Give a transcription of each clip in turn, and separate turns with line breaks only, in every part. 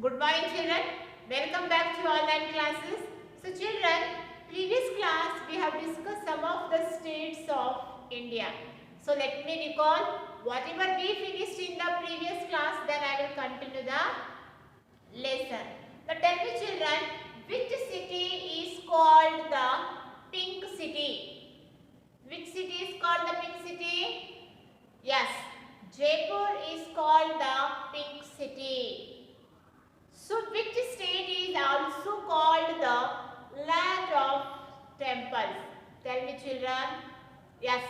Good morning children. Welcome back to online classes. So children, previous class we have discussed some of the states of India. So let me recall whatever we finished in the previous class, then I will continue the lesson. Now tell me children, which city is called the Pink City? Which city is called the Pink City? Yes, Jaipur is called the Pink City. So which state is also called the land of temples? Tell me children. Yes,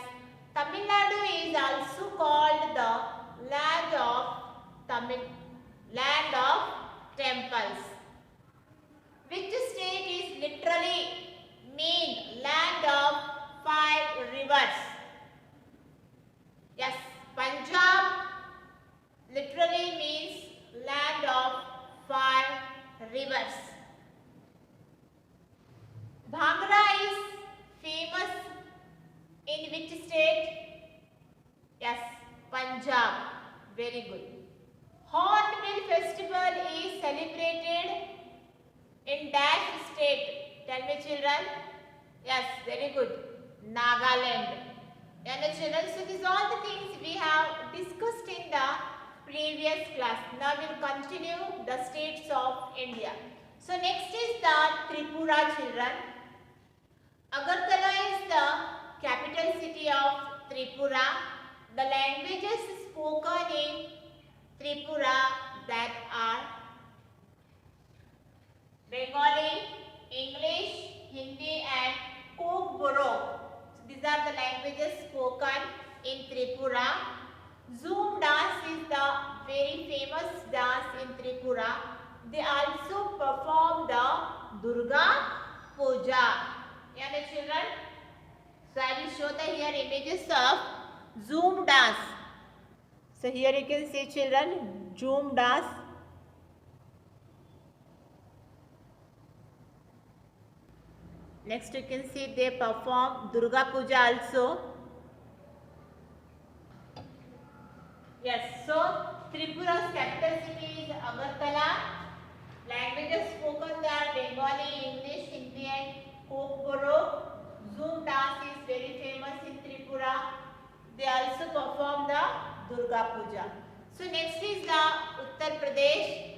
Tamil Nadu is also called the land of temples. Which state is literally mean land of 5 rivers? Yes, Punjab literally means land of 5 rivers. Bhangra is famous in which state? Yes, Punjab. Very good. Hornbill festival is celebrated in dash state. Tell me children. Yes, very good. Nagaland. And children, so these are all the things we have discussed in the previous class. Now we will continue the states of India. So next is the Tripura children. Agartala is the capital city of Tripura. The languages spoken in Tripura that are Bengali, English, Hindi and Kokborok. So these are the languages spoken in Tripura. Zoom dance is the very famous dance in Tripura. They also perform the Durga Puja. Yeah, children. So I will show the here images of Zoom dance. So here you can see children, Zoom dance. Next you can see they perform Durga Puja also. Yes, so Tripura's capital city is Agartala. Languages spoken there Bengali, English, Hindi and Kokborok. Zoom dance is very famous in Tripura. They also perform the Durga Puja. So next is the Uttar Pradesh.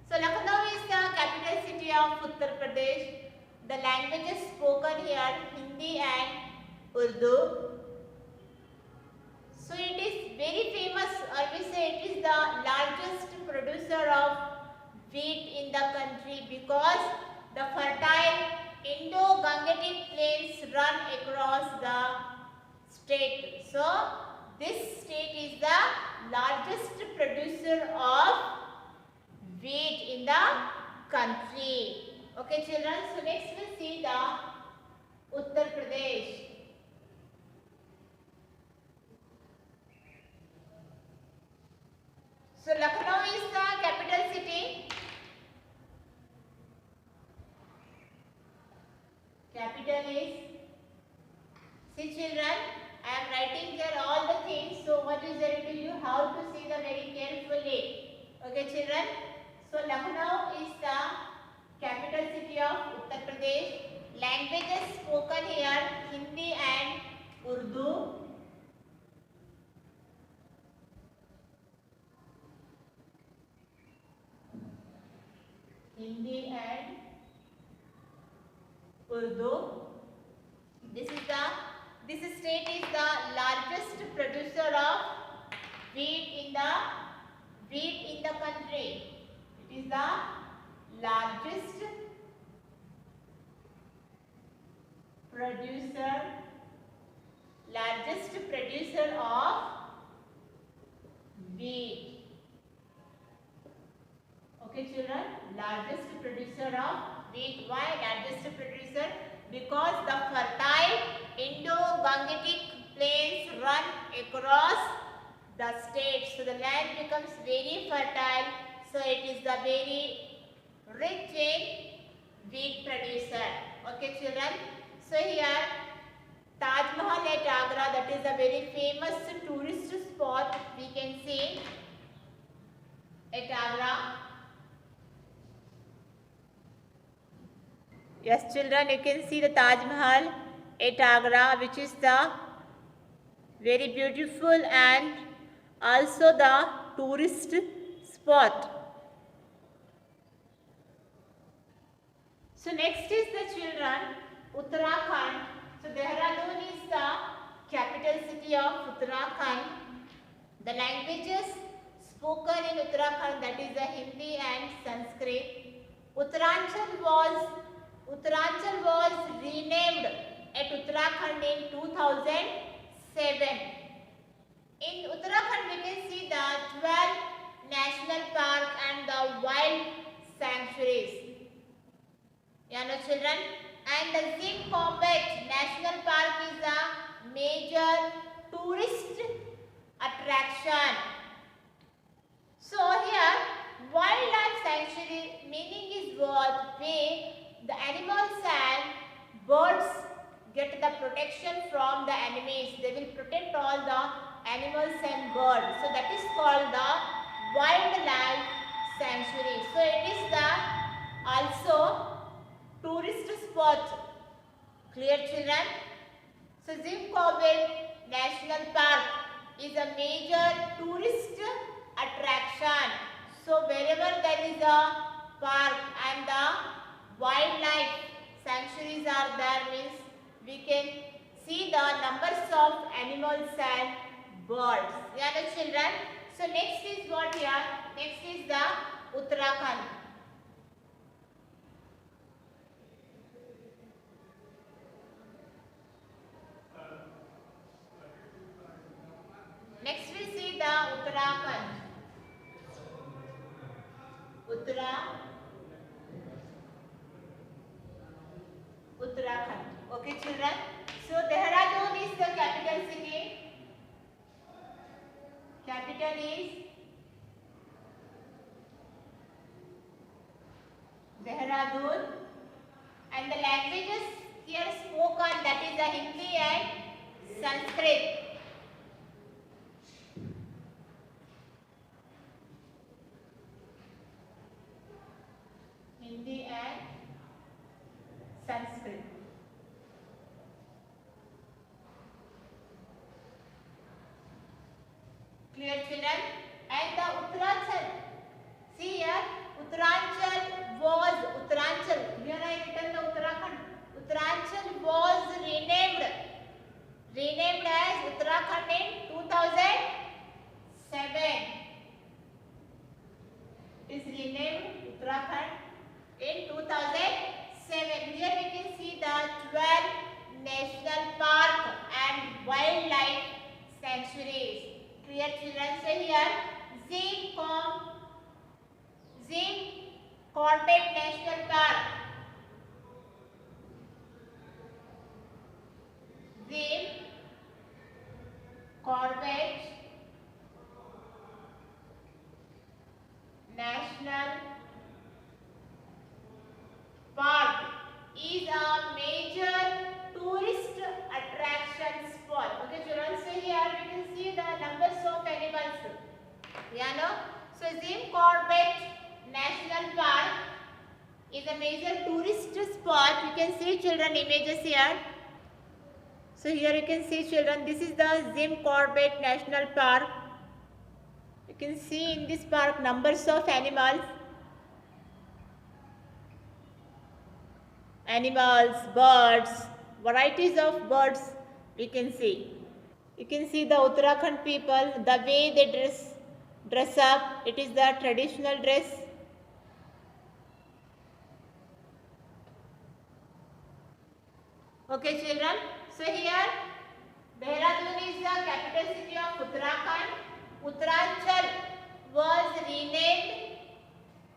So Lucknow is the capital city of Uttar Pradesh. The languages spoken here Hindi and Urdu. So it is very famous, or we say it is the largest producer of wheat in the country because the fertile Indo-Gangetic plains run across the state. So this state is the largest producer of wheat in the country. Okay children, so next we'll see the Uttar Pradesh. So Lucknow is the capital city. Capital is, see children, I am writing here all the things. So what is there to you? How to see them very carefully. Okay children. So Lucknow is the capital city of Uttar Pradesh. Languages spoken here Hindi and Urdu. Hindi and Urdu. This state is the largest producer of wheat in the country. It is the largest producer of wheat. Okay children, largest producer of wheat. Why largest producer? Because the fertile Indo-Gangetic plains run across the state. So the land becomes very fertile. So it is the very rich in wheat producer. Okay children. So here Taj Mahal at Agra, that is a very famous tourist spot we can see at Agra. Yes, children, you can see the Taj Mahal at Agra, which is the very beautiful and also the tourist spot. So next is the children, Uttarakhand. So Dehradun is the capital city of Uttarakhand. The languages spoken in Uttarakhand, that is the Hindi and Sanskrit. Uttaranchal was renamed at Uttarakhand in 2007. In Uttarakhand, we can see the 12 national park and the wild sanctuaries. You know, children, and the Jim Corbett National Park is a major tourist attraction. So here, wildlife sanctuary meaning is what where the animals and birds get the protection from the enemies. They will protect all the animals and birds. So that is called the wildlife sanctuary. So it is the also tourist spot. Clear, children? So Jim Corbett National Park is a major tourist attraction. So wherever there is a park and the wildlife sanctuaries are there, means we can see the numbers of animals and birds. Yeah, the children. So next is what here? Next is the Uttarakhand. Next we see the Uttarakhand. Uttarakhand. Okay, children. So Dehradun is the capital city. Capital is Dehradun, and the languages here spoken, that is the Hindi and Sanskrit. Hindi and Sanskrit. Clear, children? And the Uttaranchal. See here, Uttaranchal was Uttaranchal. Here I written the Uttarakhand. Uttaranchal was renamed as Uttarakhand in 2007. Is renamed Uttarakhand in 2007. Here we can see the 12 national park and wildlife sanctuaries. Clear, children? So here Jim Corbett National Park. Jim Corbett National Park is a major tourist attraction spot. Okay, children, so here we can see the numbers of animals. Yeah, no? So Jim Corbett National Park is a major tourist spot. You can see, children, images here. So here you can see, children, this is the Jim Corbett National Park. You can see in this park numbers of animals, birds, varieties of birds we can see. You can see the Uttarakhand people, the way they dress up, it is the traditional dress. Okay, children, so here Dehradun is the capital city of Uttarakhand. Uttaranchal was renamed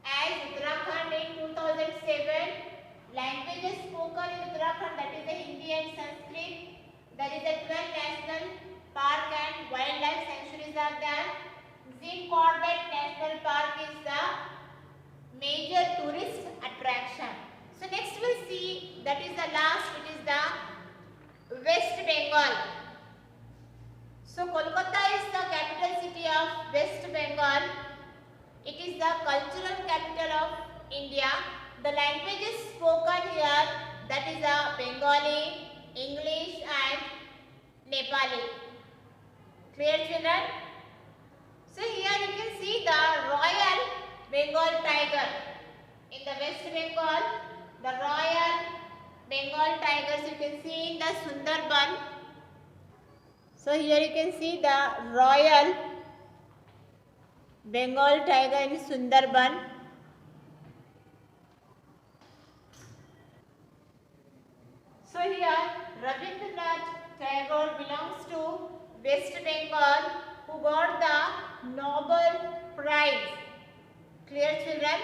as Uttarakhand in 2007. Languages spoken in Uttarakhand, that is the Hindi and Sanskrit. There is a 12 national park and wildlife sanctuaries are there. Jim Corbett National Park is the major tourist attraction. So next we'll see, that is the last, it is the West Bengal. So Kolkata is the capital city of West Bengal. It is the cultural capital of India. the languages spoken here, that is Bengali, English and Nepali. Clear children? So here you can see the Royal Bengal tiger. In the West Bengal, the Royal Bengal tigers you can see in the Sundarban. So here you can see the Royal Bengal tiger in Sundarban. So here Rabindranath Tagore belongs to West Bengal, who got the Nobel Prize. Clear children?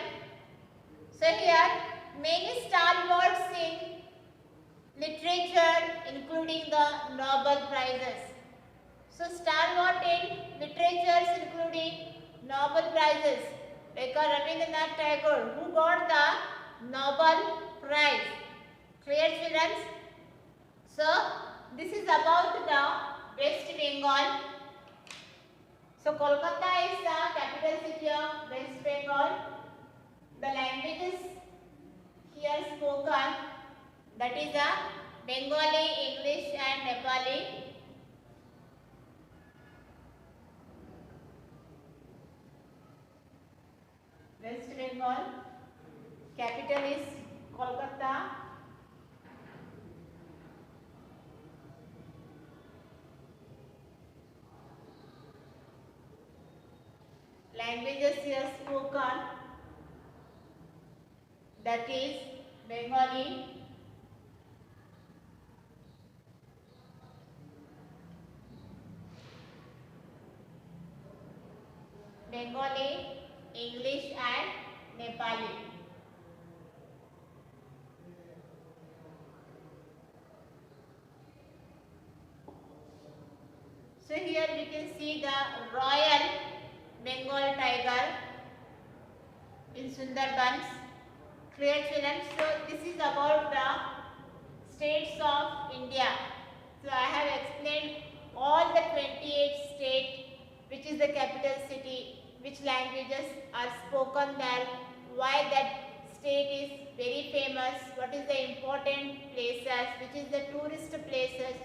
So here many stalwarts in literature including the Nobel Prizes. So stalwart in literatures including Nobel Prizes like Rabindranath Tagore, who got the Nobel Prize. Clear children? So this is about the West Bengal. So Kolkata is the capital city of West Bengal. The languages here spoken, that is Bengali, English and Nepali. West Bengal, capital is Kolkata. Languages here spoken, that is Bengali, English and Nepali. So here we can see the Royal Bengal tiger in Sundarbans. Clear children? So this is about the states of India. So I have explained all the 28 states, which is the capital city, which languages are spoken there, why that state is very famous, what is the important places, which is the tourist places,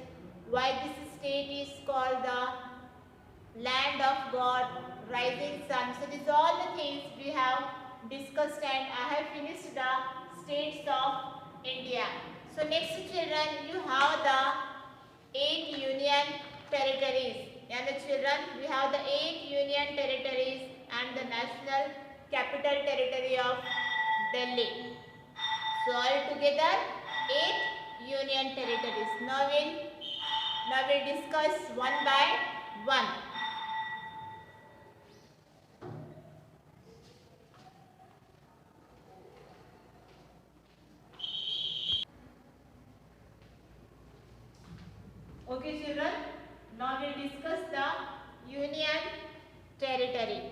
why this state is called the land of God, rising sun. So these are all the things we have discussed, and I have finished the states of India. So next children, you have the 8 union territories. And the children, we have the 8 union territories and the national capital territory of Delhi. So all together 8 union territories. Now we'll discuss one by one. Okay children, now we'll discuss the union territory.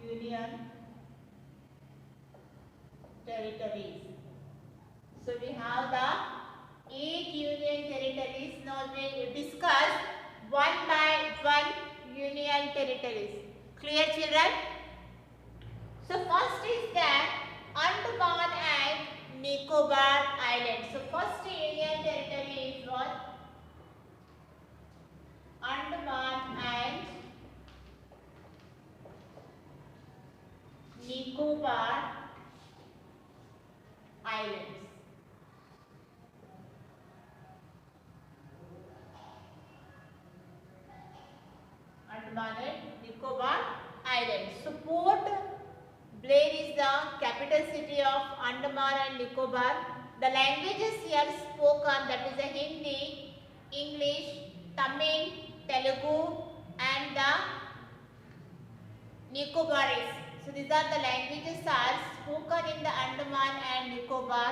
Union territories. So we have the 8 union territories. Now we will discuss one by one union territories. Clear children? So first is that Andaman and Nicobar Islands. So first union territory is what? Andaman and Nicobar Islands. Andaman and Nicobar Islands. So Port Blair is the capital city of Andaman and Nicobar. The languages here spoken, that is the Hindi, English, Tamil, Telugu and the Nicobarese. So these are the languages are spoken in the Andaman and Nicobar.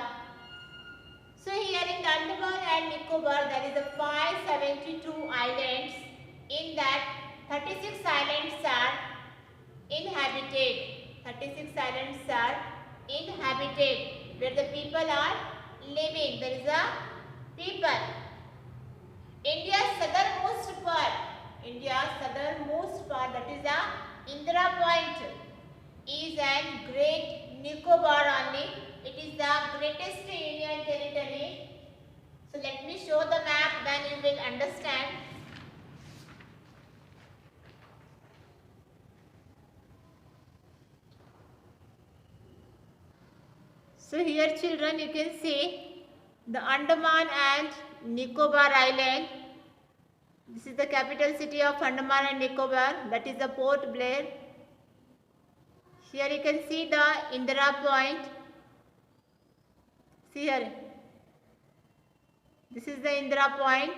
So here in the Andaman and Nicobar there is a 572 islands. In that 36 islands are inhabited. 36 islands are inhabited where the people are living. There is a people. India's southernmost part India's southernmost part, that is the Indira Point, is an Great Nicobar only. It is the greatest union territory. So let me show the map, then you will understand. So here children, you can see the Andaman and Nicobar Island. This is the capital city of Andaman and Nicobar, that is the Port Blair. Here you can see the Indira Point. See here, this is the Indira Point.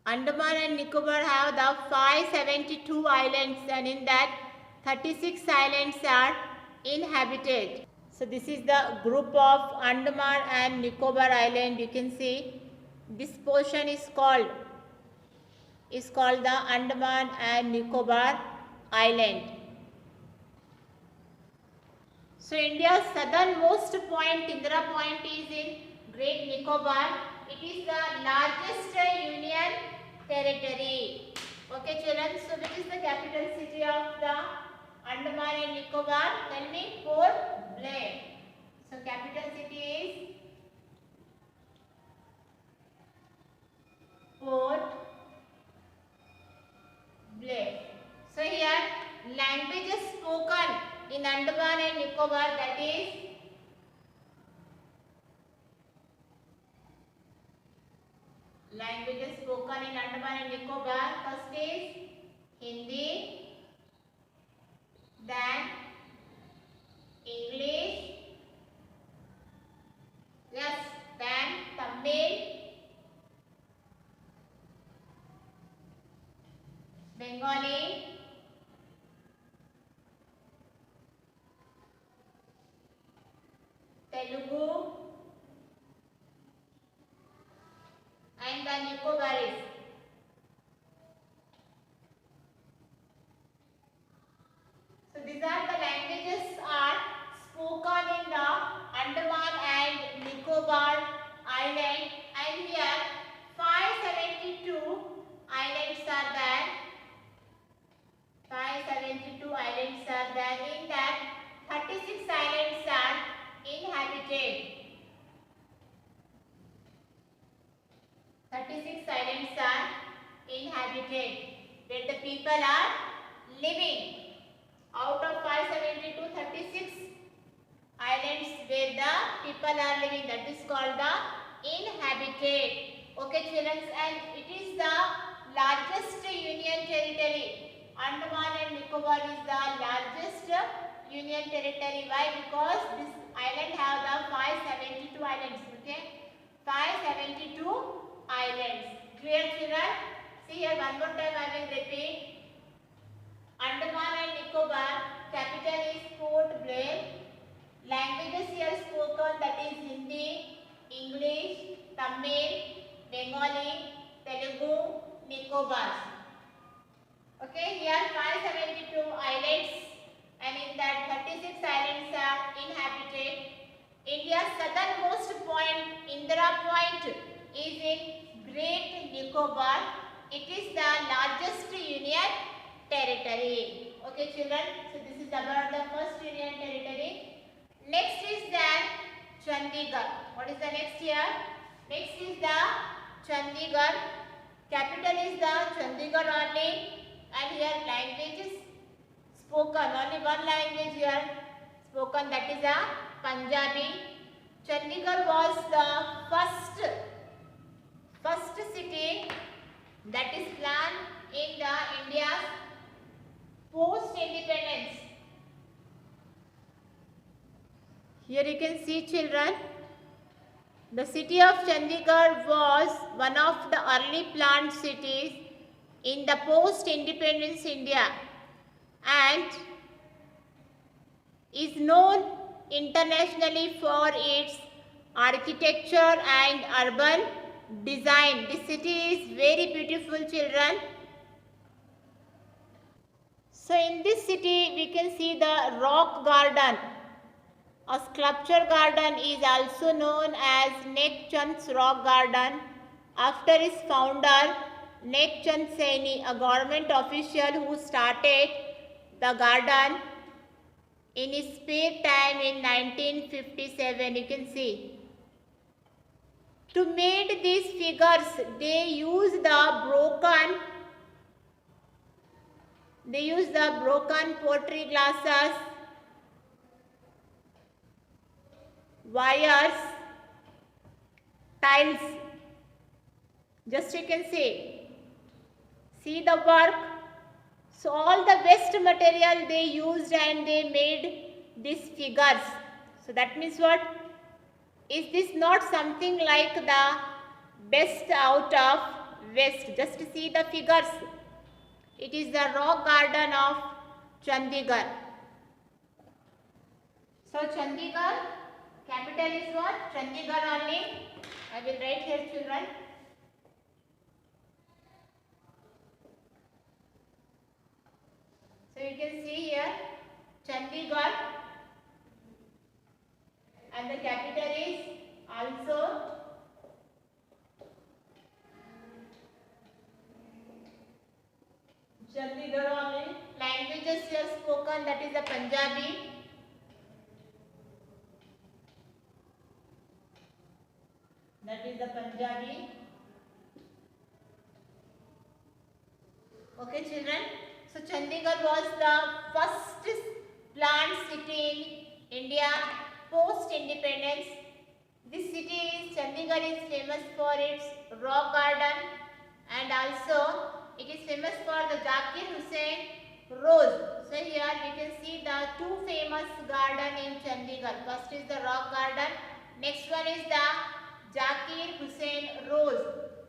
Andaman and Nicobar have the 572 islands, and in that 36 islands are inhabited. So this is the group of Andaman and Nicobar Island. You can see this portion is called the Andaman and Nicobar Island. So India's southernmost point, Indira Point, is in Great Nicobar. It is the largest union territory. Okay children, so which is the capital city of the Andaman and Nicobar? Tell me. Port Blair. So capital city is Port Blair. So here languages spoken in Andaman and Nicobar, that is languages spoken in Andaman and Nicobar. First is Hindi, then English, yes, then Tamil, Bengali, Telugu, and the Nicobarese. So these are the languages are spoken in the Andaman and Nicobar Island, and here 572 islands are there. 572 islands are there. In that 36 islands are inhabited. 36 islands are inhabited, where the people are living. Out of 572, 36 islands where the people are living, that is called the inhabited. Okay children, and it is the largest union territory. Andaman and Nicobar is the largest union territory. Why? Because this island have the 572 islands. Okay, 572 islands. Clear children? See here, one more time I will repeat. Andaman and Nicobar, capital is Port Blair. Languages here spoken, that is Hindi, English, Tamil, Bengali, Telugu, Nicobar. Okay, here 572 islands, and in that 36 islands are inhabited. India's southernmost point, Indira Point, is in Great Nicobar. It is the largest union territory. Okay children, so this is about the first union territory. Next is the Chandigarh. What is the next here? Next is the Chandigarh. Capital is the Chandigarh only, and here languages spoken, only one language here spoken, that is a Punjabi. Chandigarh was the first city that is planned in the India's post-independence. Here you can see children, the city of Chandigarh was one of the early planned cities in the post-independence India and is known internationally for its architecture and urban design. This city is very beautiful children. So in this city we can see the rock garden. A sculpture garden is also known as Nek Chand's rock garden. after its founder Nek Chand Saini, a government official who started the garden in his spare time in 1957. You can see. To make these figures, they use the broken pottery glasses, wires, tiles. Just you can see the work. So all the waste material they used and they made these figures. So that means what? Is this not something like the best out of waste? Just see the figures. It is the rock garden of Chandigarh. So Chandigarh, capital is what? Chandigarh only. I will write here, children. So you can see here Chandigarh, and the capital is also Chandigarh only. Languages here spoken, that is the Punjabi. That is the Punjabi. Okay, children. So Chandigarh was the first planned city in India post-independence. This city, Chandigarh, is famous for its rock garden, and also it is famous for the Zakir Hussain Rose. So here we can see the two famous garden in Chandigarh. First is the rock garden. Next one is the Zakir Hussain Rose.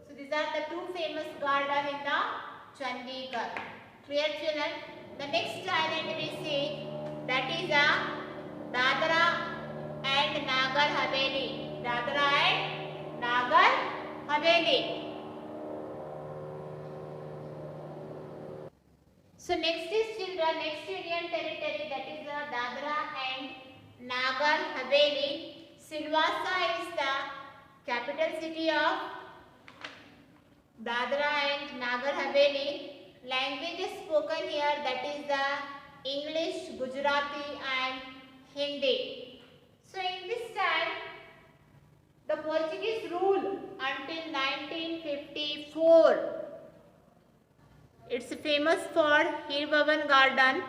So these are the two famous garden in the Chandigarh. Clear, children? The next island we see, that is a Dadra and Nagar Haveli. Dadra and Nagar Haveli. So next is children, next Union Territory, that is the Dadra and Nagar Haveli. Silvassa is the capital city of Dadra and Nagar Haveli. Languages spoken here, that is the English, Gujarati and Hindi. So in this time, the Portuguese ruled until 1954. It's famous for Heer Bhavan Garden.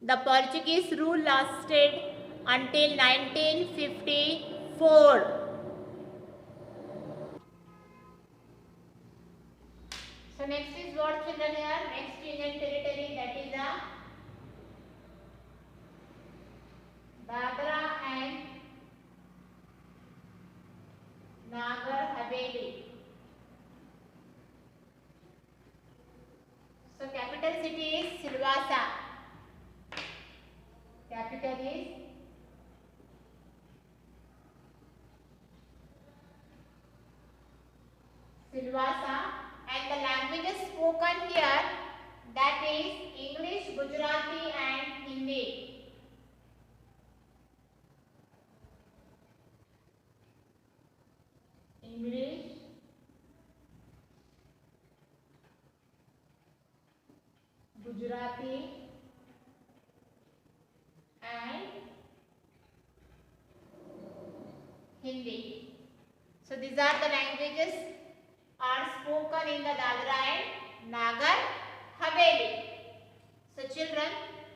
The Portuguese rule lasted until 1954. So next is what, children, here? Next Union Territory, that is the Dadra and Nagar Haveli. So capital city is Silvassa. Capital is Silvassa, and the languages spoken here, that is English, Gujarati and Hindi. English, Gujarati and Hindi. So these are the languages are spoken in the Dadra and Nagar Haveli. So children,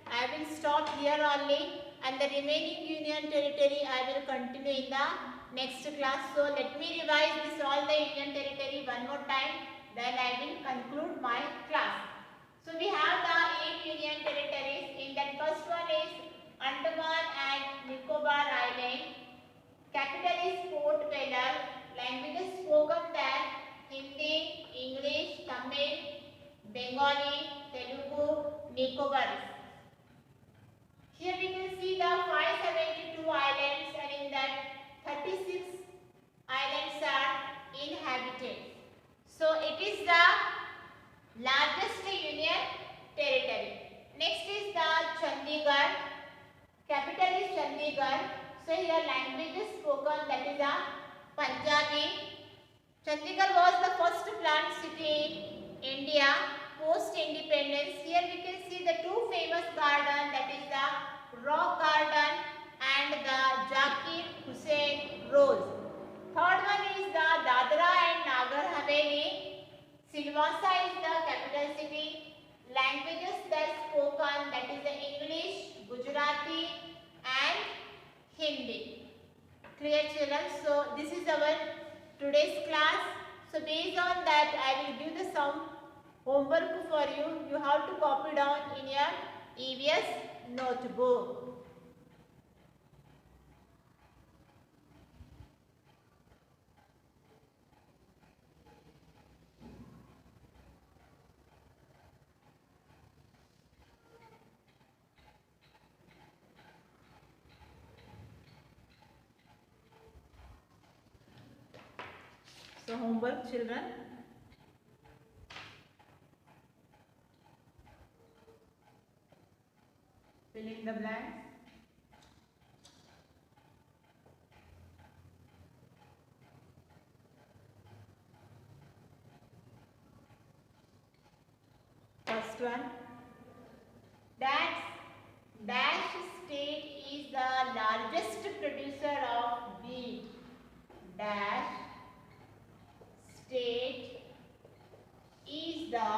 I will stop here only, and the remaining Union Territory I will continue in the next class. So let me revise this all the Union Territory one more time, then I will conclude my class. So we have the 8 Union Territories. In that, first one is Andaman and Nicobar Island. Capital is Port Blair. Languages spoken there: Hindi, English, Tamil, Bengali, Telugu, Nicobarese. Here we can see the 572 islands, and in that 36 islands are inhabited. So it is the largest Union Territory. Next is the Chandigarh. Capital is Chandigarh. So here languages spoken, that is the Punjabi. Chandigarh was the first planned city in India post-independence. Here we can see the two famous gardens, that is the Rock Garden and the Zakir Hussain Rose. Third one is the Dadra and Nagar Haveli. Silvassa is the capital city. Languages that spoken, that is the English, Gujarati and Hindi. Clear children? So this is our today's class. So based on that, I will give the some homework for you. You have to copy down in your EVS notebook. So homework children. Fill in the blanks. First one. Dash state is the largest producer of wheat. Dash state is the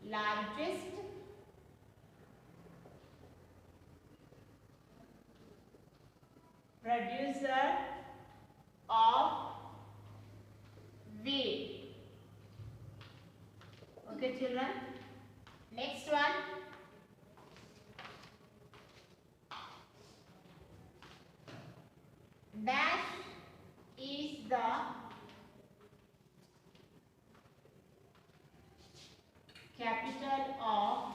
largest producer of wheat. Okay children. Next one. Dash is the capital of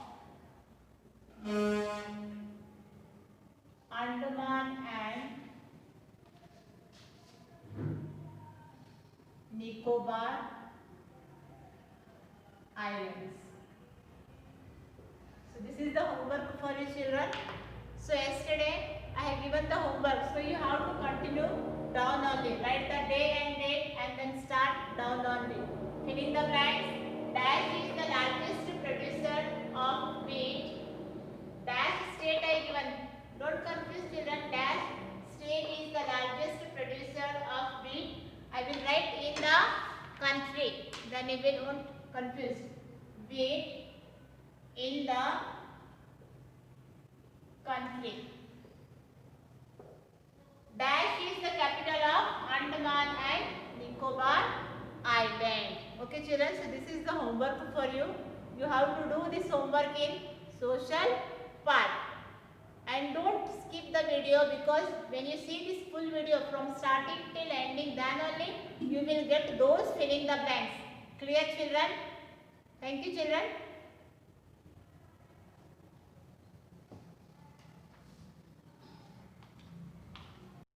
Andaman and Nicobar Islands. So this is the homework for you children. So yesterday I have given the homework. So you have to continue down only. Write the day and date and then start down only. Fill in the blanks. Dash is the largest producer of wheat. Dash state I given. Don't confuse children. Dash state is the largest producer of wheat. I will write in the country. Then you will won't confuse. Wheat in the country. Dash is the capital of Andaman and Nicobar Island. Okay children, so this is the homework for you. You have to do this homework in social part. And don't skip the video, because when you see this full video from starting till ending, then only you will get those filling the blanks. Clear children? Thank you children.